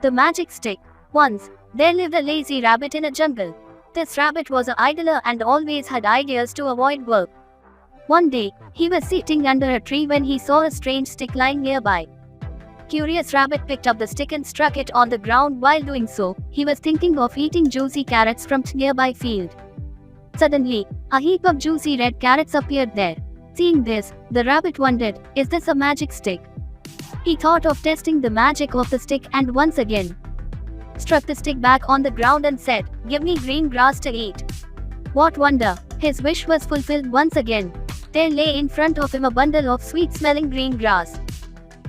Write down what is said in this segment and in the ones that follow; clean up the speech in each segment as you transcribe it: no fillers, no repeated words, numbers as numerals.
The magic stick. Once, there lived a lazy rabbit in a jungle. This rabbit was an idler and always had ideas to avoid work. One day, he was sitting under a tree when he saw a strange stick lying nearby. Curious rabbit picked up the stick and struck it on the ground. While doing so, he was thinking of eating juicy carrots from a nearby field. Suddenly, a heap of juicy red carrots appeared there. Seeing this, the rabbit wondered, is this a magic stick? He thought of testing the magic of the stick and once again struck the stick back on the ground and said, "Give me green grass to eat." What wonder, his wish was fulfilled once again. There lay in front of him a bundle of sweet-smelling green grass.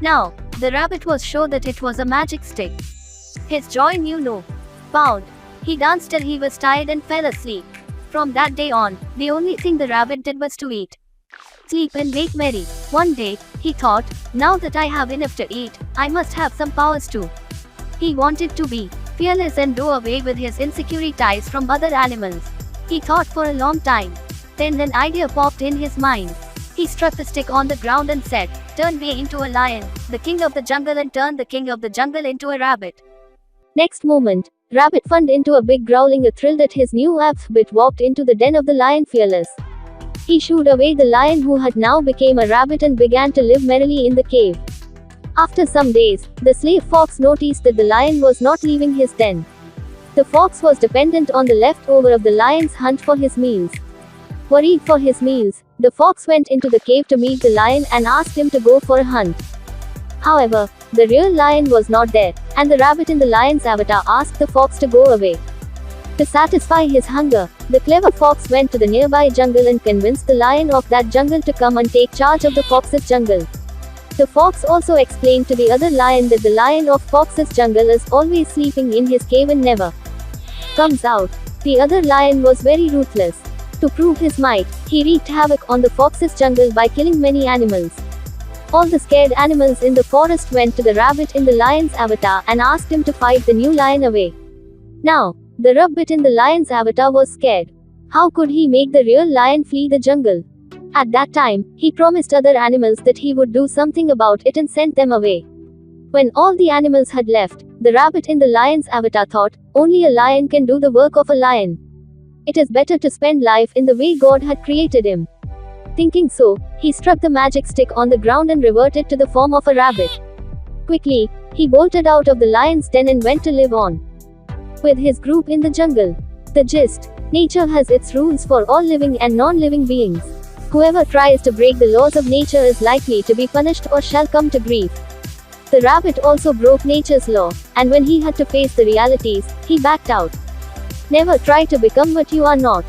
Now, the rabbit was sure that it was a magic stick. His joy knew no bound. He danced till he was tired and fell asleep. From that day on, the only thing the rabbit did was to eat, sleep and make merry. One day, he thought, now that I have enough to eat, I must have some powers too. He wanted to be fearless and do away with his insecurities from other animals. He thought for a long time. Then an idea popped in his mind. He struck the stick on the ground and said, "Turn me into a lion, the king of the jungle," and turned the king of the jungle into a rabbit. Next moment, Rabbit fell into a big growling, thrilled at his new outfit, walked into the den of the lion fearless. He shooed away the lion who had now become a rabbit and began to live merrily in the cave. After some days, the slave fox noticed that the lion was not leaving his den. The fox was dependent on the leftover of the lion's hunt for his meals. Worried for his meals, the fox went into the cave to meet the lion and asked him to go for a hunt. However, the real lion was not there, and the rabbit in the lion's avatar asked the fox to go away. To satisfy his hunger, the clever fox went to the nearby jungle and convinced the lion of that jungle to come and take charge of the fox's jungle. The fox also explained to the other lion that the lion of fox's jungle is always sleeping in his cave and never comes out. The other lion was very ruthless. To prove his might, he wreaked havoc on the fox's jungle by killing many animals. All the scared animals in the forest went to the rabbit in the lion's avatar and asked him to fight the new lion away. Now, the rabbit in the lion's avatar was scared. How could he make the real lion flee the jungle? At that time, he promised other animals that he would do something about it and sent them away. When all the animals had left, the rabbit in the lion's avatar thought, only a lion can do the work of a lion. It is better to spend life in the way God had created him. Thinking so, he struck the magic stick on the ground and reverted to the form of a rabbit. Quickly, he bolted out of the lion's den and went to live on with his group in the jungle. The gist: nature has its rules for all living and non-living beings. Whoever tries to break the laws of nature is likely to be punished or shall come to grief. The rabbit also broke nature's law, and when he had to face the realities, he backed out. Never try to become what you are not.